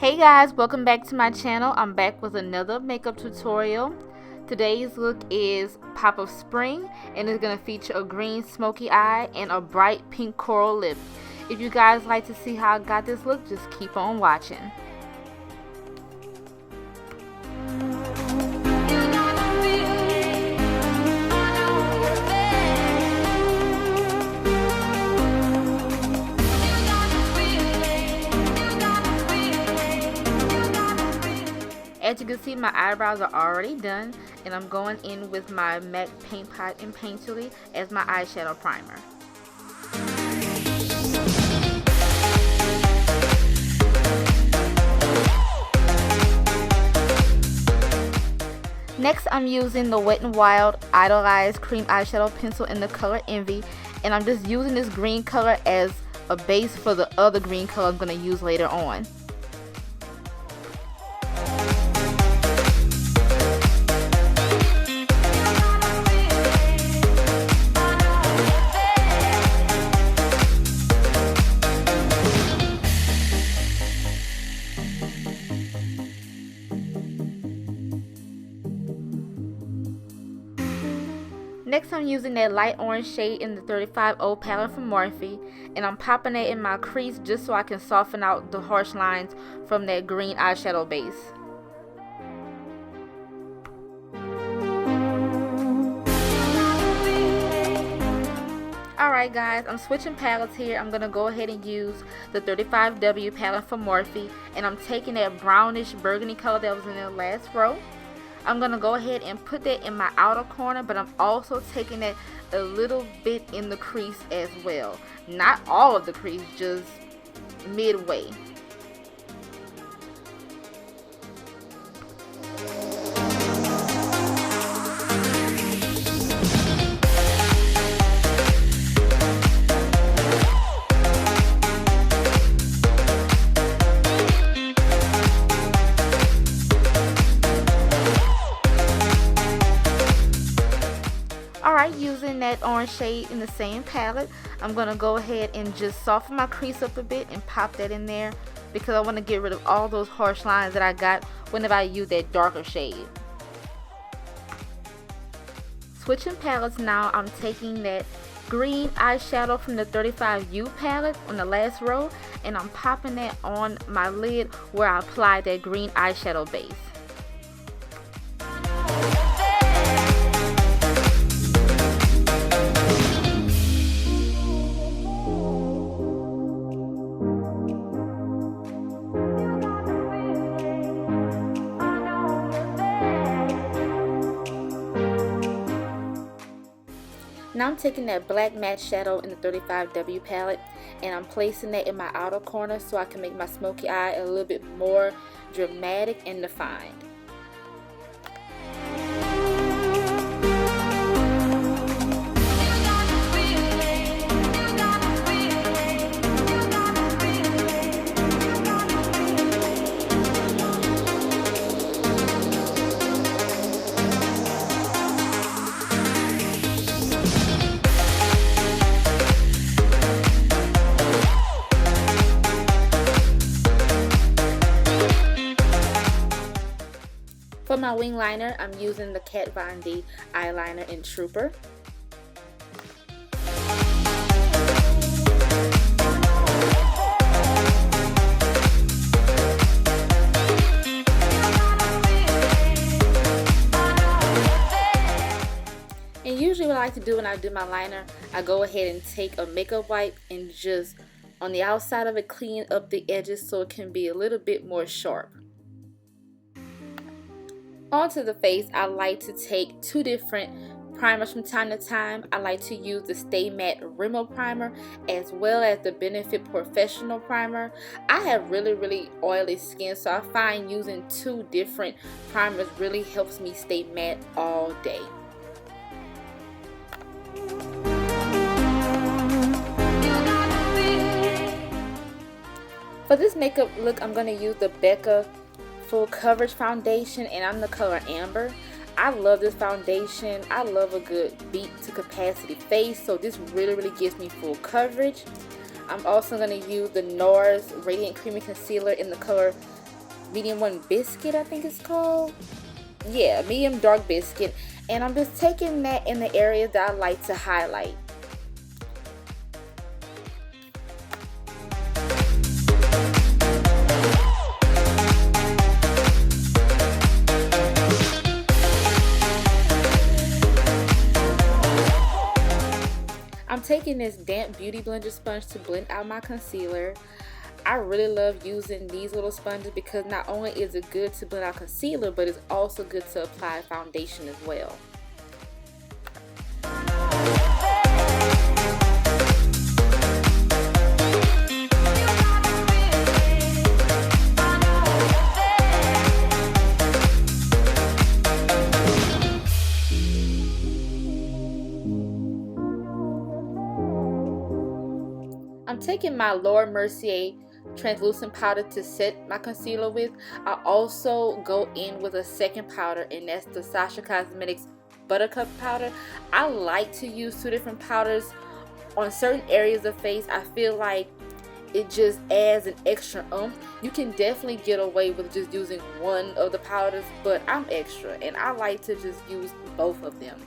Hey guys, welcome back to my channel. I'm back with another makeup tutorial. Today's look is Pop of Spring and it's going to feature a green smoky eye and a bright pink coral lip. If you guys like to see how I got this look, just keep on watching. As you can see, my eyebrows are already done, and I'm going in with my MAC Paint Pot and Painterly as my eyeshadow primer. Next, I'm using the Wet n Wild Idolized Cream Eyeshadow Pencil in the color Envy, and I'm just using this green color as a base for the other green color I'm going to use later on. Next, I'm using that light orange shade in the 35 Opal from Morphe, and I'm popping it in my crease just so I can soften out the harsh lines from that green eyeshadow base. Alright guys, I'm switching palettes here. I'm going to go ahead and use the 35W palette from Morphe, and I'm taking that brownish burgundy color that was in the last row. I'm going to go ahead and put that in my outer corner, but I'm also taking that a little bit in the crease as well. Not all of the crease, just midway. Alright, using that orange shade in the same palette, I'm going to go ahead and just soften my crease up a bit and pop that in there because I want to get rid of all those harsh lines that I got whenever I use that darker shade. Switching palettes now, I'm taking that green eyeshadow from the 35U palette on the last row, and I'm popping that on my lid where I applied that green eyeshadow base. Now I'm taking that black matte shadow in the 35W palette, and I'm placing that in my outer corner so I can make my smoky eye a little bit more dramatic and defined. For my wing liner, I'm using the Kat Von D eyeliner in Trooper. And usually what I like to do when I do my liner, I go ahead and take a makeup wipe and just on the outside of it clean up the edges so it can be a little bit more sharp. Onto the face, I like to take two different primers from time to time. I like to use the Stay Matte Rimmel primer as well as the Benefit Porefessional primer. I have really oily skin, so I find using two different primers really helps me stay matte all day. For this makeup look, I'm going to use the BECCA Full Coverage Foundation, and I'm the color Amber. I love this foundation. I love a good beat to capacity face, so this really gives me full coverage. I'm also going to use the Nars Radiant Creamy Concealer in the color medium one Biscuit, I think it's called. Yeah, medium dark Biscuit. And I'm just taking that in the areas that I like to highlight. I'm taking this damp beauty blender sponge to blend out my concealer. I really love using these little sponges because not only is it good to blend out concealer, but it's also good to apply foundation as well. I'm taking my Mercier translucent powder to set my concealer with. I also go in with a second powder, and that's the Sacha Cosmetics Buttercup powder. I like to use 2 different powders on certain areas of face. I feel like it just adds an extra oomph. You can definitely get away with just using one of the powders, but I'm extra and I like to just use both of them.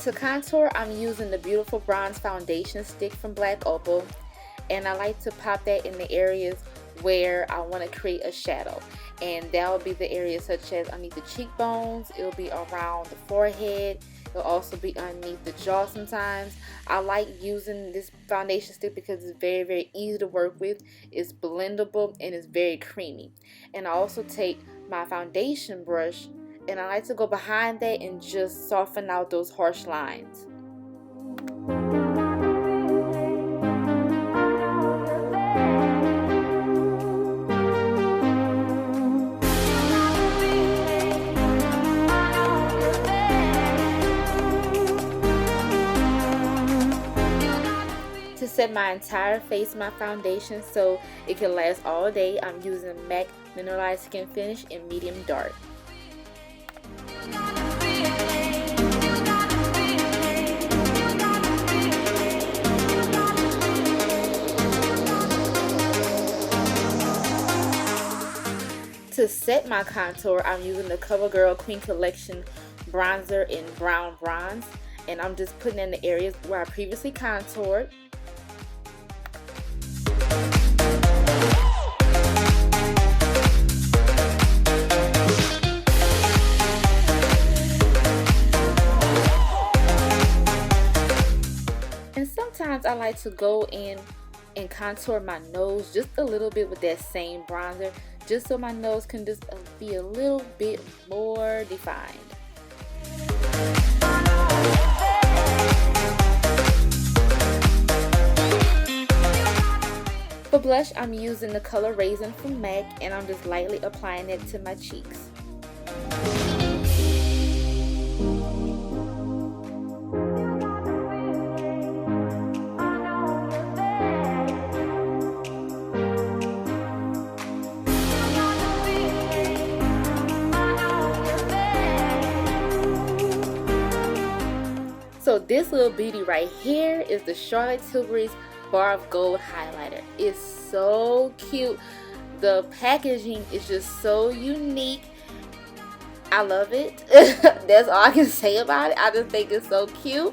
To contour, I'm using the beautiful bronze foundation stick from Black Opal, and I like to pop that in the areas where I want to create a shadow, and that will be the areas such as underneath the cheekbones. It'll be around the forehead. It'll also be underneath the jaw sometimes. I like using this foundation stick because it's very, very easy to work with. It's blendable and it's very creamy. And I also take my foundation brush and I like to go behind that and just soften out those harsh lines. To set my entire face my foundation so it can last all day, I'm using MAC Mineralized Skin Finish in medium dark. To set my contour, I'm using the Covergirl Queen Collection bronzer in brown bronze, and I'm just putting in the areas where I previously contoured. And sometimes I like to go in and contour my nose just a little bit with that same bronzer, just so my nose can just be a little bit more defined. For blush, I'm using the color Raizin from MAC, and I'm just lightly applying it to my cheeks. So this little beauty right here is the Charlotte Tilbury's Bar of Gold highlighter. It's so cute. The packaging is just so unique. I love it. That's all I can say about it. I just think it's so cute,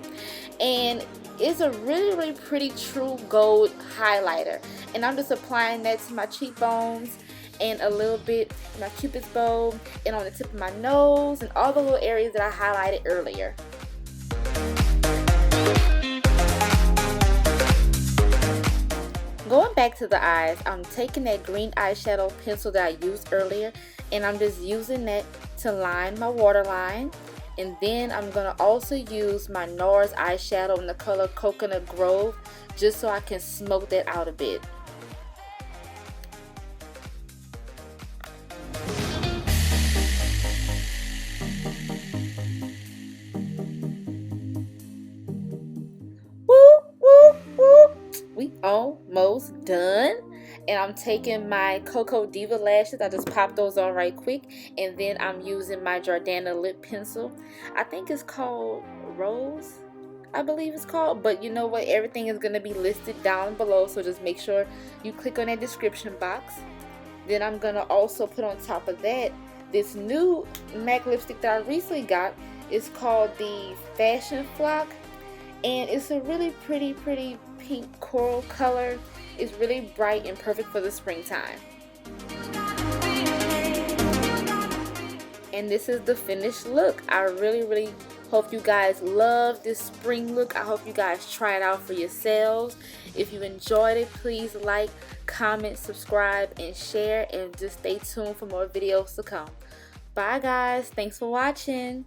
and it's a really, really pretty true gold highlighter. And I'm just applying that to my cheekbones and a little bit my cupid's bow and on the tip of my nose and all the little areas that I highlighted earlier. Going back to the eyes, I'm taking that green eyeshadow pencil that I used earlier, and I'm just using that to line my waterline. And then I'm going to also use my Nars eyeshadow in the color Coconut Grove, just so I can smoke that out a bit. almost done. And I'm taking my KOKO Diva lashes. I just popped those on right quick. And then I'm using my Jordana lip pencil. I think it's called Rose, I believe it's called. But you know what? Everything is going to be listed down below. So just make sure you click on that description box. Then I'm going to also put on top of that this new MAC lipstick that I recently got. It's called the Fashion Flock. And it's a really pretty pink coral color. It's really bright and perfect for the springtime. And this is the finished look. I really hope you guys love this spring look. I hope you guys try it out for yourselves. If you enjoyed it, please like, comment, subscribe, and share. And just stay tuned for more videos to come. Bye guys. Thanks for watching.